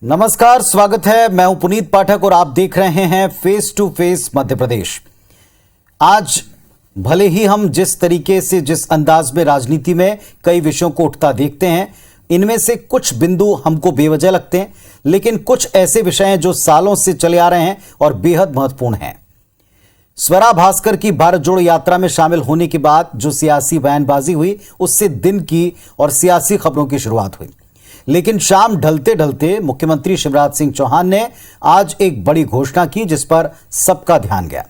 नमस्कार, स्वागत है। मैं हूं पुनीत पाठक और आप देख रहे हैं face to face Madhya Pradesh. आज भले ही हम जिस तरीके से जिस अंदाज में राजनीति में कई विषयों को उठता देखते हैं, इनमें से कुछ बिंदु हमको बेवजह लगते हैं, लेकिन कुछ ऐसे विषय हैं जो सालों से चले आ रहे हैं और बेहद महत्वपूर्ण हैं। स्वरा भास्कर की भारत जोड़ो यात्रा में शामिल होने के बाद जो सियासी बयानबाजी हुई, उससे दिन की और सियासी खबरों की शुरुआत हुई। लेकिन शाम ढलते ढलते मुख्यमंत्री शिवराज सिंह चौहान ने आज एक बड़ी घोषणा की जिस पर सबका ध्यान गया।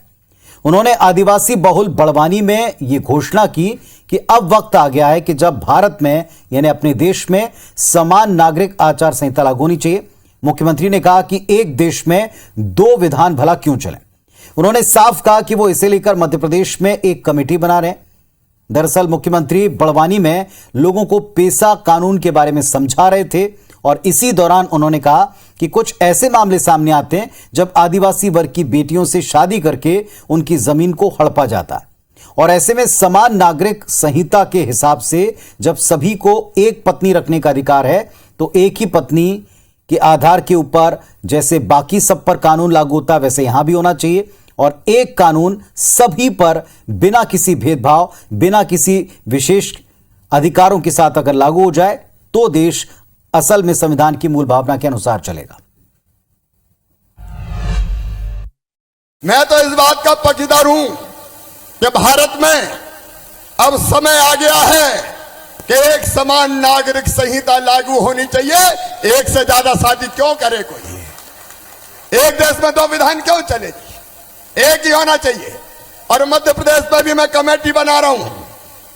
उन्होंने आदिवासी बहुल बड़वानी में यह घोषणा की कि अब वक्त आ गया है कि जब भारत में यानी अपने देश में समान नागरिक आचार संहिता लागू होनी चाहिए। मुख्यमंत्री ने कहा कि एक देश में दो विधान भला क्यों चले। उन्होंने साफ कहा कि वो इसे लेकर मध्य प्रदेश में एक कमेटी बना रहे हैं। दरअसल मुख्यमंत्री बड़वानी में लोगों को पेसा कानून के बारे में समझा रहे थे और इसी दौरान उन्होंने कहा कि कुछ ऐसे मामले सामने आते हैं जब आदिवासी वर्ग की बेटियों से शादी करके उनकी जमीन को हड़पा जाता है और ऐसे में समान नागरिक संहिता के हिसाब से जब सभी को एक पत्नी रखने का अधिकार है तो एक ही पत्नी के आधार के ऊपर जैसे बाकी सब पर कानून लागू होता है वैसे यहां भी होना चाहिए और एक कानून सभी पर बिना किसी भेदभाव, बिना किसी विशेष अधिकारों के साथ अगर लागू हो जाए तो देश असल में संविधान की मूल भावना के अनुसार चलेगा। मैं तो इस बात का पक्षधर हूं कि भारत में अब समय आ गया है कि एक समान नागरिक संहिता लागू होनी चाहिए। एक से ज्यादा शादी क्यों करे कोई? एक देश में दो विधान क्यों चलेगी? एक ही होना चाहिए। और मध्य प्रदेश में भी मैं कमेटी बना रहा हूं।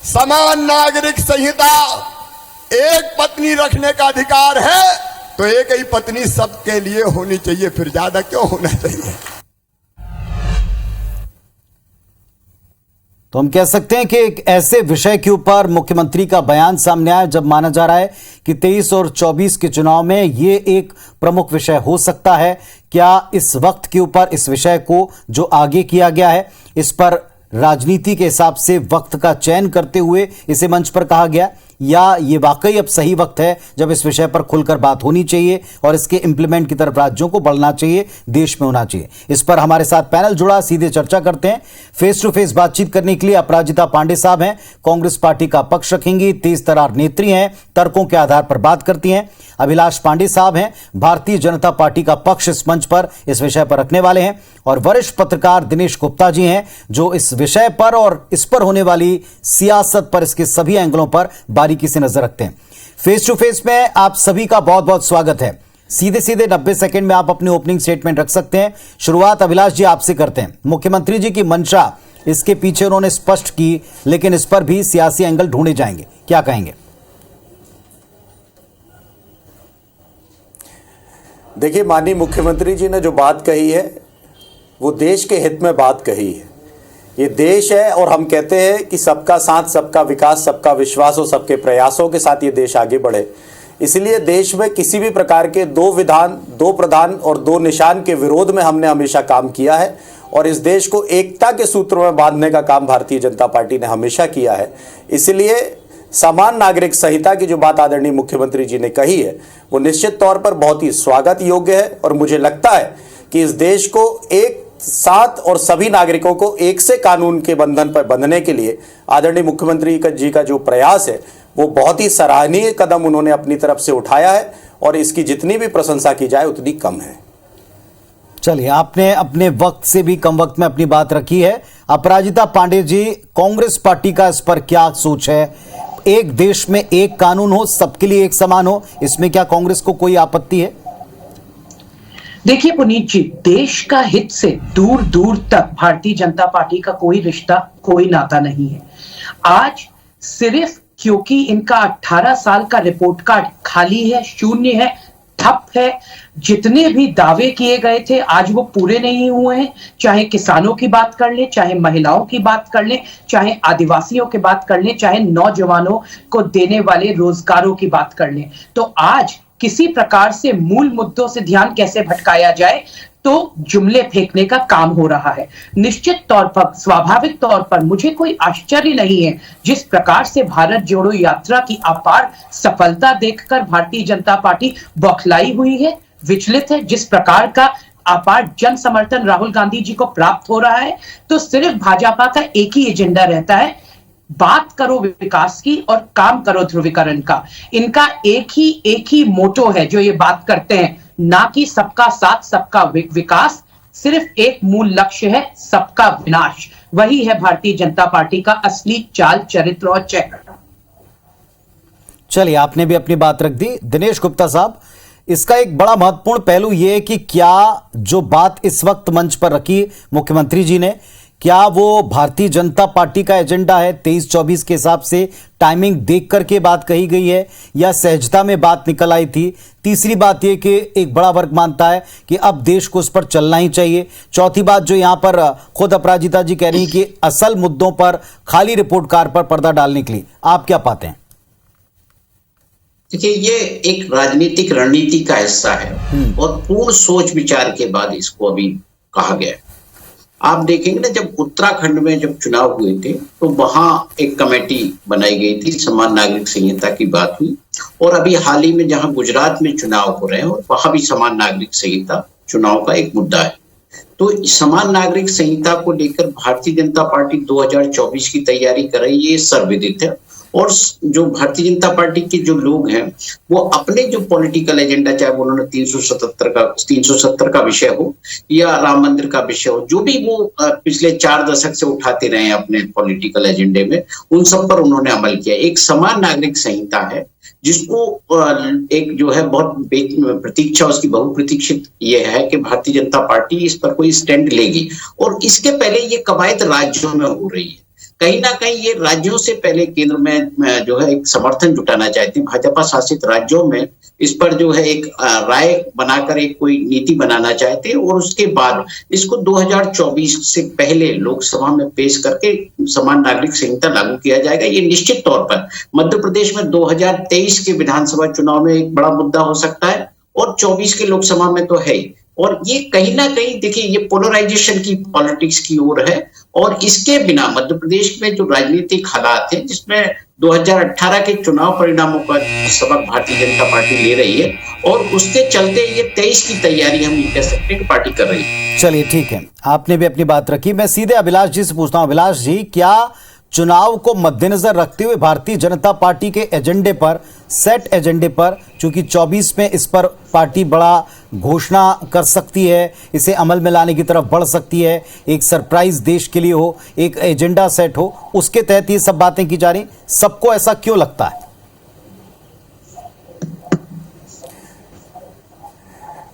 समान नागरिक संहिता, एक पत्नी रखने का अधिकार है तो एक ही पत्नी सबके लिए होनी चाहिए, फिर ज्यादा क्यों होना चाहिए? तो हम कह सकते हैं कि एक ऐसे विषय के ऊपर मुख्यमंत्री का बयान सामने आया जब माना जा रहा है कि 23 और 24 के चुनाव में यह एक प्रमुख विषय हो सकता है। क्या इस वक्त के ऊपर इस विषय को जो आगे किया गया है, इस पर राजनीति के हिसाब से वक्त का चयन करते हुए इसे मंच पर कहा गया, या ये वाकई अब सही वक्त है जब इस विषय पर खुलकर बात होनी चाहिए और इसके इंप्लीमेंट की तरफ राज्यों को बढ़ना चाहिए, देश में होना चाहिए? इस पर हमारे साथ पैनल जुड़ा, सीधे चर्चा करते हैं। फेस टू फेस बातचीत करने के लिए अपराजिता पांडे साहब हैं, कांग्रेस पार्टी का पक्ष रखेंगी, तेज तर्रार नेत्री हैं, तर्कों के आधार पर बात करती हैं। अभिलाष पांडे साहब हैं, भारतीय जनता पार्टी का पक्ष इस मंच पर इस विषय पर रखने वाले हैं, और वरिष्ठ पत्रकार दिनेश गुप्ता जी हैं जो इस विषय पर और इस पर होने वाली सियासत पर, इसके सभी एंगलों पर बारीकी से नजर रखते हैं। फेस टू फेस में आप सभी का बहुत बहुत स्वागत है। सीधे सीधे 90 सेकंड में आप अपनी ओपनिंग स्टेटमेंट रख सकते हैं। शुरुआत अभिलाष जी आपसे करते हैं। मुख्यमंत्री जी की मंशा इसके पीछे उन्होंने स्पष्ट की, लेकिन इस पर भी सियासी एंगल ढूंढे जाएंगे, क्या कहेंगे? देखिए, माननीय मुख्यमंत्री जी ने जो बात कही है वो देश के हित में बात कही है। ये देश है और हम कहते हैं कि सबका साथ, सबका विकास, सबका विश्वास और सबके प्रयासों के साथ ये देश आगे बढ़े। इसलिए देश में किसी भी प्रकार के दो विधान, दो प्रधान और दो निशान के विरोध में हमने हमेशा काम किया है और इस देश को एकता के सूत्रों में बांधने का काम भारतीय जनता पार्टी ने हमेशा किया है। इसलिए समान नागरिक संहिता की जो बात आदरणीय मुख्यमंत्री जी ने कही है वो निश्चित तौर पर बहुत ही स्वागत योग्य है और मुझे लगता है कि इस देश को एक साथ और सभी नागरिकों को एक से कानून के बंधन पर बंधने के लिए आदरणीय मुख्यमंत्री जी का जो प्रयास है वो बहुत ही सराहनीय कदम उन्होंने अपनी तरफ से उठाया है और इसकी जितनी भी प्रशंसा की जाए उतनी कम है। चलिए, आपने अपने वक्त से भी कम वक्त में अपनी बात रखी है। अपराजिता पांडे जी, कांग्रेस पार्टी का इस पर क्या सोच है? एक देश में एक कानून हो, सबके लिए एक समान हो, इसमें क्या कांग्रेस को कोई आपत्ति है? देखिए पुनीत जी, देश का हित से दूर दूर तक भारतीय जनता पार्टी का कोई रिश्ता, कोई नाता नहीं है। आज सिर्फ क्योंकि इनका 18 साल का रिपोर्ट कार्ड खाली है, शून्य है, ठप है, जितने भी दावे किए गए थे आज वो पूरे नहीं हुए हैं। चाहे किसानों की बात कर ले, चाहे महिलाओं की बात कर ले, चाहे आदिवासियों की बात कर ले, चाहे नौजवानों को देने वाले रोजगारों की बात कर ले, तो आज किसी प्रकार से मूल मुद्दों से ध्यान कैसे भटकाया जाए तो जुमले फेंकने का काम हो रहा है। निश्चित तौर पर, स्वाभाविक तौर पर मुझे कोई आश्चर्य नहीं है जिस प्रकार से भारत जोड़ो यात्रा की अपार सफलता देखकर भारतीय जनता पार्टी बौखलाई हुई है। विचलित है, जिस प्रकार का अपार जन समर्थन राहुल गांधी जी को प्राप्त हो रहा है, तो सिर्फ भाजपा का एक ही एजेंडा रहता है, बात करो विकास की और काम करो ध्रुवीकरण का। इनका एक ही मोटो है जो ये बात करते हैं, ना कि सबका साथ सबका विकास, सिर्फ एक मूल लक्ष्य है, सबका विनाश। वही है भारतीय जनता पार्टी का असली चाल, चरित्र और चेहरा। चलिए, आपने भी अपनी बात रख दी। दिनेश गुप्ता साहब, इसका एक बड़ा महत्वपूर्ण पहलू यह है कि क्या जो बात इस वक्त मंच पर रखी मुख्यमंत्री जी ने, क्या वो भारतीय जनता पार्टी का एजेंडा है 23-24 के हिसाब से टाइमिंग देख करके बात कही गई है, या सहजता में बात निकल आई थी? तीसरी बात यह कि एक बड़ा वर्ग मानता है कि अब देश को उस पर चलना ही चाहिए। चौथी बात जो यहां पर खुद अपराजिता जी कह रही हैं कि असल मुद्दों पर खाली रिपोर्ट कार्ड पर पर्दा डालने के लिए, आप क्या पाते हैं? देखिए, ये एक राजनीतिक रणनीति का हिस्सा है और पूर्ण सोच विचार के बाद इसको अभी कहा गया। आप देखेंगे ना, जब उत्तराखंड में जब चुनाव हुए थे तो वहां एक कमेटी बनाई गई थी, समान नागरिक संहिता की बात हुई, और अभी हाल ही में जहां गुजरात में चुनाव हो रहे हैं और वहां भी समान नागरिक संहिता चुनाव का एक मुद्दा है। तो समान नागरिक संहिता को लेकर भारतीय जनता पार्टी 2024 की तैयारी कर रही है, ये सर्वविदित है। और जो भारतीय जनता पार्टी के जो लोग हैं वो अपने जो पॉलिटिकल एजेंडा, चाहे वो उन्होंने 370 का विषय हो या राम मंदिर का विषय हो, जो भी वो पिछले 4 दशक से उठाते रहे हैं अपने पॉलिटिकल एजेंडे में, उन सब पर उन्होंने अमल किया। एक समान नागरिक संहिता है जिसको एक जो है बहुत प्रतीक्षा, उसकी बहुप्रतीक्षित ये है कि भारतीय जनता पार्टी इस पर कोई स्टैंड लेगी। और इसके पहले ये कवायद राज्यों में हो रही है, कहीं ना कहीं ये राज्यों से पहले केंद्र में जो है एक समर्थन जुटाना चाहते हैं। भाजपा शासित राज्यों में इस पर जो है एक राय बनाकर एक कोई नीति बनाना चाहते हैं, और उसके बाद इसको 2024 से पहले लोकसभा में पेश करके समान नागरिक संहिता लागू किया जाएगा। ये निश्चित तौर पर मध्य प्रदेश में 2023 के विधानसभा चुनाव में एक बड़ा मुद्दा हो सकता है, और 24 के लोकसभा में तो है ही। और ये कहीं ना कहीं देखिए, ये पोलराइजेशन की पॉलिटिक्स की ओर है, और इसके बिना मध्य प्रदेश में जो राजनीतिक हालात है, जिसमें 2018 के चुनाव परिणामों का सबक भारतीय जनता पार्टी ले रही है, और उसके चलते ये 23 की तैयारी हम ये कह सकते हैं कि पार्टी कर रही है। चलिए, ठीक है, आपने भी अपनी बात रखी। मैं सीधे अभिलाष जी से पूछता हूं। अभिलाष जी, क्या चुनाव को मद्देनजर रखते हुए भारतीय जनता पार्टी के एजेंडे पर, सेट एजेंडे पर, चूंकि 24 में इस पर पार्टी बड़ा घोषणा कर सकती है, इसे अमल में लाने की तरफ बढ़ सकती है, एक सरप्राइज देश के लिए हो, एक एजेंडा सेट हो, उसके तहत ये सब बातें की जा रही, सबको ऐसा क्यों लगता है?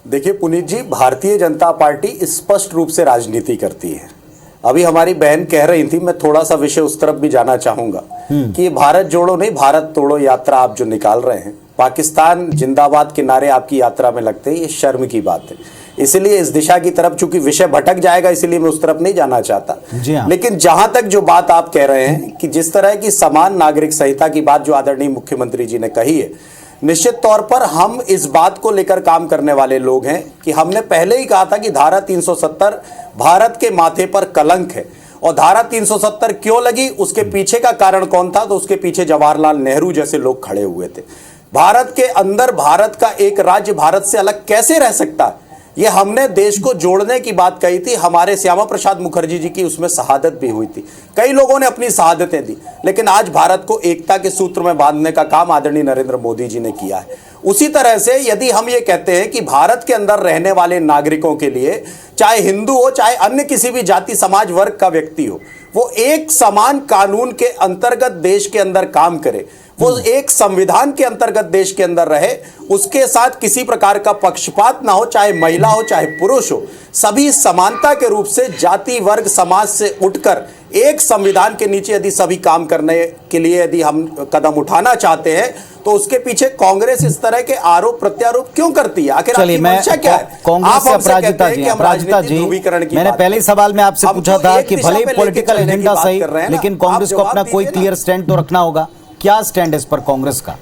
देखिए पुनीत जी, भारतीय जनता पार्टी स्पष्ट रूप से राजनीति करती है। अभी हमारी बहन कह रही थी, मैं थोड़ा सा विषय उस तरफ भी जाना चाहूंगा कि ये भारत जोड़ो नहीं भारत तोड़ो यात्रा आप जो निकाल रहे हैं, पाकिस्तान जिंदाबाद के नारे आपकी यात्रा में लगते हैं, ये शर्म की बात है। इसलिए इस दिशा की तरफ, चूंकि विषय भटक जाएगा, इसलिए मैं उस तरफ नहीं जाना चाहता। लेकिन जहां तक जो बात आप कह रहे हैं कि जिस तरह की समान नागरिक संहिता की बात जो आदरणीय मुख्यमंत्री जी ने कही है, निश्चित तौर पर हम इस बात को लेकर काम करने वाले लोग हैं कि हमने पहले ही कहा था कि धारा 370 भारत के माथे पर कलंक है। और धारा 370 क्यों लगी, उसके पीछे का कारण कौन था, तो उसके पीछे जवाहरलाल नेहरू जैसे लोग खड़े हुए थे। भारत के अंदर भारत का एक राज्य भारत से अलग कैसे रह सकता है, ये हमने देश को जोड़ने की बात कही थी। हमारे श्यामा प्रसाद मुखर्जी जी की उसमें शहादत भी हुई थी, कई लोगों ने अपनी शहादतें दी, लेकिन आज भारत को एकता के सूत्र में बांधने का काम आदरणीय नरेंद्र मोदी जी ने किया है। उसी तरह से यदि हम ये कहते हैं कि भारत के अंदर रहने वाले नागरिकों के लिए, चाहे हिंदू हो चाहे अन्य किसी भी जाति समाज वर्ग का व्यक्ति हो, वो एक समान कानून के अंतर्गत देश के अंदर काम करे, वो एक संविधान के अंतर्गत देश के अंदर रहे, उसके साथ किसी प्रकार का पक्षपात ना हो, चाहे महिला हो चाहे पुरुष हो, सभी समानता के रूप से जाति वर्ग समाज से उठकर एक संविधान के नीचे यदि सभी काम करने के लिए यदि हम कदम उठाना चाहते हैं, तो उसके पीछे कांग्रेस इस तरह के आरोप प्रत्यारोप क्यों करती है? आखिर आपकी मंशा क्या है? कांग्रेस से अपराजिता जी, मैंने पहले ही सवाल में आपसे पूछा था कि भले ही पॉलिटिकल एजेंडा सही, लेकिन कांग्रेस को अपना कोई क्लियर स्टैंड तो रखना होगा। क्या स्टैंड है इस पर कांग्रेस का?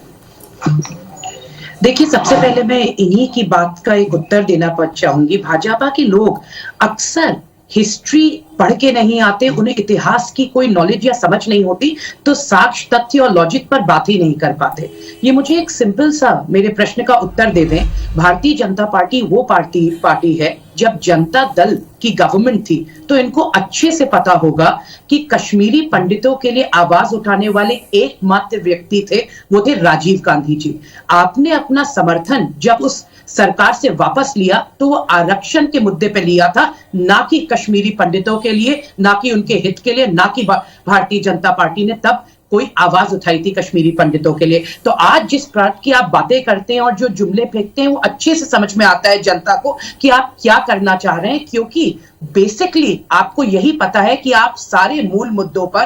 देखिए, सबसे पहले मैं इन्हीं की बात का एक उत्तर देना चाहूंगी। भाजपा के लोग अक्सर हिस्ट्री पढ़ के नहीं आते, उन्हें इतिहास की कोई नॉलेज या समझ नहीं होती, तो साक्ष्य, तथ्य और लॉजिक पर बात ही नहीं कर पाते। ये मुझे एक सिंपल सा मेरे प्रश्न का उत्तर दे दें। भारतीय जनता पार्टी वो पार्टी है, जब जनता दल की गवर्नमेंट थी तो इनको अच्छे से पता होगा कि कश्मीरी पंडितों के लिए आवाज उठाने वाले एकमात्र व्यक्ति थे, वो थे राजीव गांधी जी। आपने अपना समर्थन जब उस सरकार से वापस लिया तो वो आरक्षण के मुद्दे पे लिया था, ना कि कश्मीरी पंडितों के लिए, ना कि उनके हित के लिए, ना कि भारतीय जनता पार्टी ने तब कोई आवाज उठाई थी कश्मीरी पंडितों के लिए। तो आज जिस बात की आप बातें करते हैं और जो जुमले फेंकते हैं, वो अच्छे से समझ में आता है जनता को कि आप क्या करना चाह रहे हैं, क्योंकि बेसिकली आपको यही पता है कि आप सारे मूल मुद्दों पर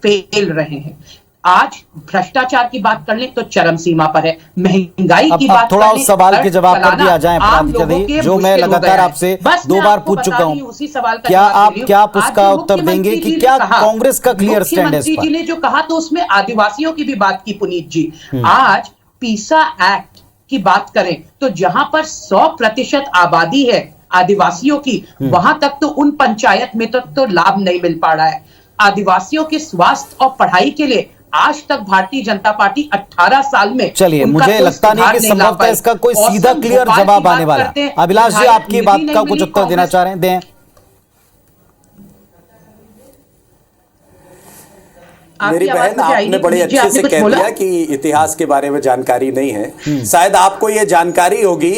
फेल रहे हैं। आज भ्रष्टाचार की बात कर लें तो चरम सीमा पर है, महंगाई की बात थोड़ा कर लें, उस सवाल के जवाब कर दिया जाए आम लोगों के जो मैं मुश्किल हो लगातार गया है। आपसे बस 2 मैं बार आपको पूछ चुका बता रही हूं, उसी सवाल का क्या जवाब आप दे रही हूं। क्या आज उसका जो उत्तर देंगे मुख्यमंत्री कि जी ने क्या कहा, कांग्रेस का क्लियर स्टैंड है इस मुख्यमंत्री जी पर? ने जो कहा तो उसमें आदिवासियों की भी बात की पुनीत जी। आज पीसा एक्ट की बात करें तो जहां पर 100% आबादी है आदिवासियों की, वहां तक तो उन पंचायत में तो लाभ नहीं मिल पा रहा है। आदिवासियों के स्वास्थ्य और पढ़ाई के लिए आज तक भारतीय जनता पार्टी 18 साल में, चलिए, मुझे लगता नहीं कि संभवतः इसका कोई सीधा क्लियर जवाब आने वाला है। अभिलाष जी, आपकी बात का कुछ उत्तर देना चाह रहे हैं, दें। मेरी बहन, आपने बड़े अच्छे से कह दिया कि इतिहास के बारे में जानकारी नहीं है। शायद आपको यह जानकारी होगी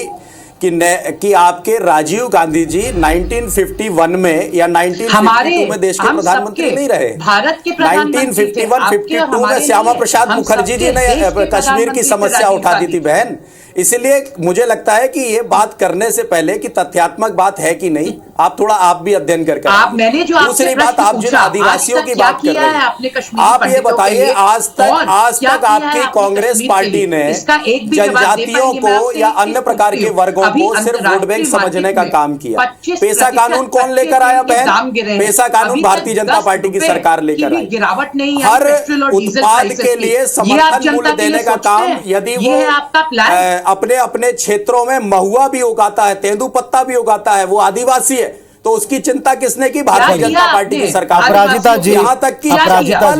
कि आपके राजीव गांधी जी 1951 में या 1952 में देश के प्रधानमंत्री नहीं रहे। भारत के प्रधानमंत्री 1951-52 में श्यामा प्रसाद मुखर्जी जी ने कश्मीर की समस्या उठा दी थी बहन। इसलिए मुझे लगता है कि ये बात करने से पहले कि तथ्यात्मक बात है कि नहीं, आप भी अध्ययन करके मैंने जो दूसरी बात, आप जिन आदिवासियों की बात कर रहे हैं, आप ये बताइए आज तक आपकी कांग्रेस पार्टी ने जनजातियों को या अन्य प्रकार के वर्गों को सिर्फ वोट बैंक समझने का काम किया। पेशा कानून कौन लेकर आया बहन? पेशा कानून भारतीय जनता पार्टी की सरकार लेकर आई। गिरावट नहीं, हर उत्पाद के लिए समर्थन मूल्य देने का काम, यदि वो अपने अपने क्षेत्रों में महुआ भी उगाता है, तेंदुपत्ता भी उगाता है, वो आदिवासी है, तो उसकी चिंता किसने की? भारतीय जनता पार्टी की सरकार। अपराजिता जी, यहाँ तक कि अपराजिता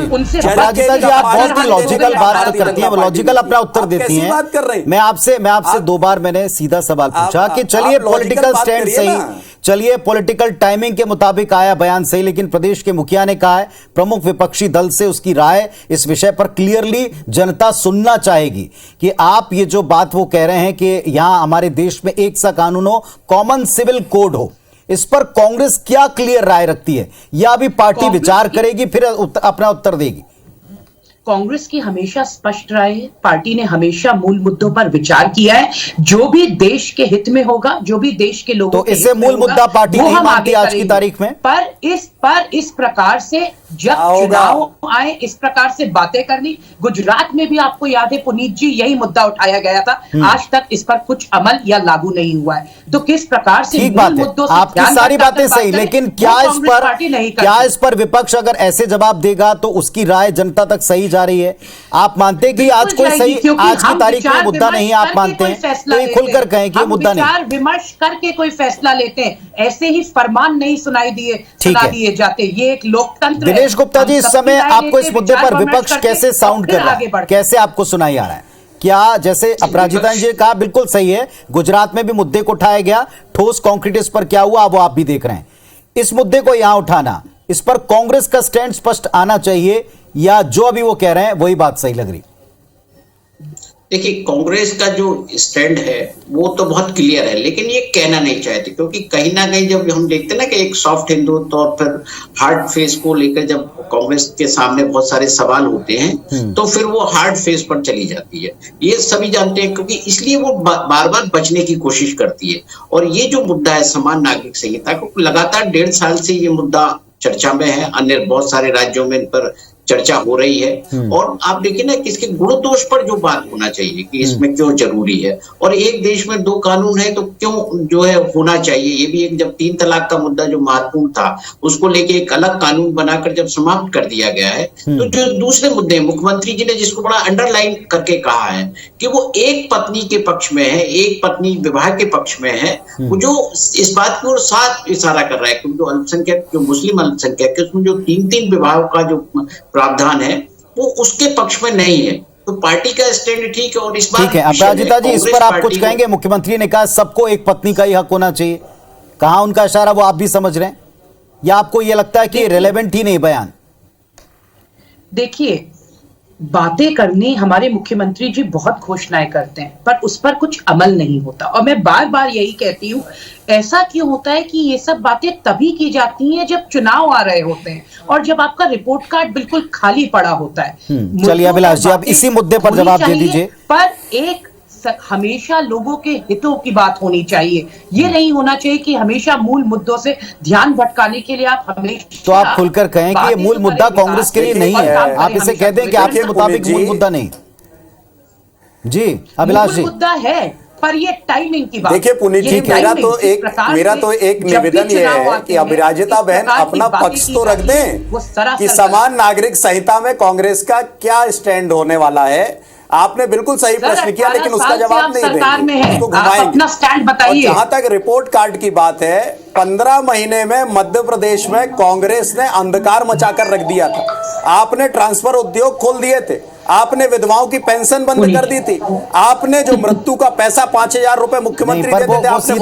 जी, आप बहुत ही लॉजिकल बात करती हैं, लॉजिकल अपना उत्तर देती हैं। बात कर रही हैं? मैं आपसे 2 बार मैंने सीधा सवाल पूछा कि चलिए पॉलिटिकल स्टैंड सही, चलिए पॉलिटिकल टाइमिंग के मुताबिक आया बयान सही, लेकिन प्रदेश के मुखिया ने कहा है प्रमुख विपक्षी दल से उसकी राय इस विषय पर क्लियरली जनता सुनना चाहेगी कि आप ये जो बात वो कह रहे हैं कि यहां हमारे देश में एक सा कानून हो, कॉमन सिविल कोड हो, इस पर कांग्रेस क्या क्लियर राय रखती है, या अभी पार्टी विचार करेगी फिर अपना उत्तर देगी? कांग्रेस की हमेशा स्पष्ट राय है, पार्टी ने हमेशा मूल मुद्दों पर विचार किया है, जो भी देश के हित में होगा, जो भी देश के लोगों तो इसे मूल मुद्दा पार्टी नहीं मानती आज की तारीख में। पर इस प्रकार से जब चुनाव आए, इस प्रकार से बातें करनी, गुजरात में भी आपको याद है पुनीत जी यही मुद्दा उठाया गया था, आज तक इस पर कुछ अमल या लागू नहीं हुआ है। तो किस प्रकार से ठीक बात है, आपकी सारी बातें सही, लेकिन क्या इस पर विपक्ष अगर ऐसे जवाब देगा तो उसकी राय जनता तक सही जा रही है? आप मानते हैं कि आज कोई सही, आज की तारीख में मुद्दा नहीं, आप मानते हैं तो ये खुलकर कहें कि मुद्दा नहीं। विचार विमर्श करके कोई फैसला लेते हैं, ऐसे ही फरमान नहीं सुना दिए जाते। ये एक लोकतंत्र है। दिनेश गुप्ता जी, इस समय आपको इस मुद्दे पर विपक्ष कैसे साउंड कर रहा है, कैसे आपको सुनाई आ रहा है? क्या जैसे अपराजिता जी ने कहा बिल्कुल सही है, गुजरात में भी मुद्दे को उठाया गया, ठोस कॉन्क्रीट इस पर क्या हुआ वो आप भी देख रहे हैं। इस मुद्दे को यहां उठाना, इस पर कांग्रेस का स्टैंड स्पष्ट आना चाहिए, या जो अभी वो कह रहे हैं वही बात सही लग रही? देखिए, कांग्रेस का जो स्टैंड है वो तो बहुत क्लियर है, लेकिन ये कहना नहीं चाहते, क्योंकि कहीं ना कहीं जब हम देखते हैं ना कि एक सॉफ्ट हिंदुत्व और फिर हार्ड फेस को लेकर जब कांग्रेस के सामने बहुत सारे सवाल होते हैं तो फिर वो हार्ड फेस पर चली जाती है। ये सभी जानते हैं, क्योंकि इसलिए वो बार बार बचने की कोशिश करती है। और ये जो मुद्दा है समान नागरिक संहिता को, लगातार 1.5 साल से ये मुद्दा चर्चा में है, अन्य बहुत सारे राज्यों में इन पर चर्चा हो रही है। और आप देखिए ना कि इसके गुण दोष पर जो बात होना चाहिए कि इसमें क्यों जरूरी है, और एक देश में 2 कानून है तो क्यों जो है होना चाहिए। ये भी एक, जब 3 तलाक का मुद्दा जो महत्वपूर्ण था उसको लेके एक अलग कानून बनाकर जब समाप्त कर दिया गया है, तो जो दूसरे मुद्दे मुख्यमंत्री जी ने जिसको बड़ा अंडरलाइन करके कहा है कि वो एक पत्नी के पक्ष में है, एक पत्नी विवाह के पक्ष में है, वो जो इस बात की ओर साथ इशारा कर रहा है कि जो अल्पसंख्यक, जो मुस्लिम अल्पसंख्यक है उसमें जो 3-3 विवाहों का जो प्रावधान है वो उसके पक्ष में नहीं है। तो पार्टी का स्टैंड ठीक है। और इस बात ठीक है, अपराजिता जी, इस पर आप कुछ कहेंगे? मुख्यमंत्री ने कहा सबको एक पत्नी का ही हक होना चाहिए, कहां उनका इशारा वो आप भी समझ रहे हैं, या आपको यह लगता है कि रेलेवेंट ही नहीं बयान? देखिए, बातें करनी हमारे मुख्यमंत्री जी बहुत घोषणाएं करते हैं पर उस पर कुछ अमल नहीं होता। और मैं बार बार यही कहती हूं, ऐसा क्यों होता है कि ये सब बातें तभी की जाती हैं जब चुनाव आ रहे होते हैं और जब आपका रिपोर्ट कार्ड बिल्कुल खाली पड़ा होता है। चलिए अभिलाष जी, आप इसी मुद्दे पर जवाब दे दीजिए। पर एक हमेशा लोगों के हितों की बात होनी चाहिए। ये नहीं होना चाहिए कि हमेशा मूल मुद्दों से ध्यान भटकाने के लिए आप हमेशा, तो आप खुलकर कहें कि ये मूल मुद्दा कांग्रेस के लिए नहीं है, आप इसे कह दें कि आपके मुताबिक मूल मुद्दा नहीं। जी अभिलाष जी, मुद्दा है पर ये टाइमिंग की बात। देखिए पुनीत जी, मेरा तो एक निवेदन ये है कि अपराजिता बहन अपना पक्ष तो रख दें कि समान नागरिक संहिता में कांग्रेस का क्या स्टैंड होने वाला है। आपने बिल्कुल सही प्रश्न किया, लेकिन उसका जवाब नहीं देंगे, उसको घुमाएंगे। अपना स्टैंड बताइए। जहां तक रिपोर्ट कार्ड की बात है, 15 महीने में मध्य प्रदेश में कांग्रेस ने अंधकार मचाकर रख दिया था। आपने ट्रांसफर उद्योग खोल दिए थे, आपने विधवाओं की पेंशन बंद कर दी थी, आपने जो मृत्यु का पैसा 5,000 रुपए मुख्यमंत्री देते थे, आपने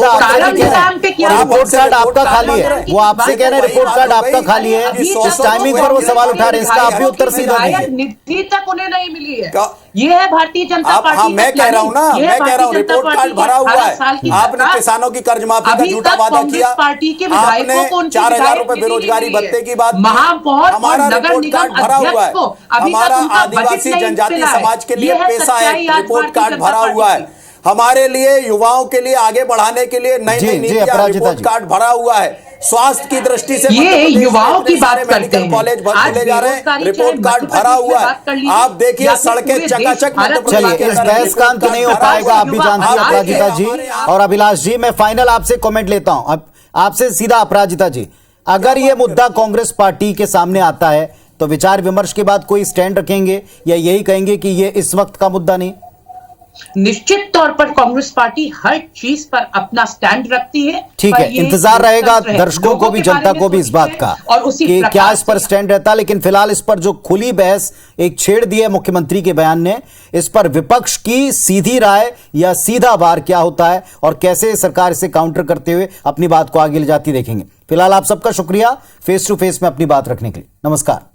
रिपोर्ट कार्ड आपका खाली है। वो आपसे कह रहे हैं रिपोर्ट कार्ड आपका खाली है, इस टाइमिंग पर वो सवाल उठा रहे हैं, इसका आप भी उत्तर सीधा दीजिए। निधि तक उन्हें नहीं मिली है, ये है भारतीय जनता पार्टी। हाँ, मैं कह रहा हूँ ना, मैं कह रहा हूँ रिपोर्ट कार्ड भरा हुआ है। आपने किसानों की कर्ज माफी का झूठा वादा किया, आपने 4,000 रुपए बेरोजगारी भत्ते की बात, हमारा रिपोर्ट कार्ड भरा हुआ है। हमारा आदिवासी जनजाति समाज के लिए पैसा है, रिपोर्ट कार्ड भरा हुआ है। हमारे लिए, युवाओं के लिए आगे बढ़ाने के लिए नई नई नीतियां, रिपोर्ट कार्ड भरा हुआ है। स्वास्थ्य की दृष्टि से ये युवाओं की बात करते हैं, कॉलेज खोले जा रहे हैं, रिपोर्ट कार्ड भरा हुआ है। आप देखिए सड़कें चकाचक। चलिए, इस बहस का अंत नहीं हो पाएगा, आप भी जानती हैं अपराजिता जी। और अभिलाष जी, मैं फाइनल आपसे कमेंट लेता हूं, अब आपसे सीधा अपराजिता जी, अगर ये मुद्दा कांग्रेस पार्टी के सामने आता है तो विचार विमर्श के बाद कोई स्टैंड रखेंगे या यही कहेंगे कि ये इस वक्त का मुद्दा नहीं? निश्चित तौर पर कांग्रेस पार्टी हर चीज पर अपना स्टैंड रखती है। ठीक है, इंतजार रहेगा दर्शकों को भी, जनता को भी इस बात का कि क्या इस पर स्टैंड रहता है। लेकिन फिलहाल इस पर जो खुली बहस एक छेड़ दी है मुख्यमंत्री के बयान ने, इस पर विपक्ष की सीधी राय या सीधा वार क्या होता है और कैसे सरकार इसे काउंटर करते हुए अपनी बात को आगे ले जाती देखेंगे। फिलहाल आप सबका शुक्रिया फेस टू फेस में अपनी बात रखने के लिए। नमस्कार।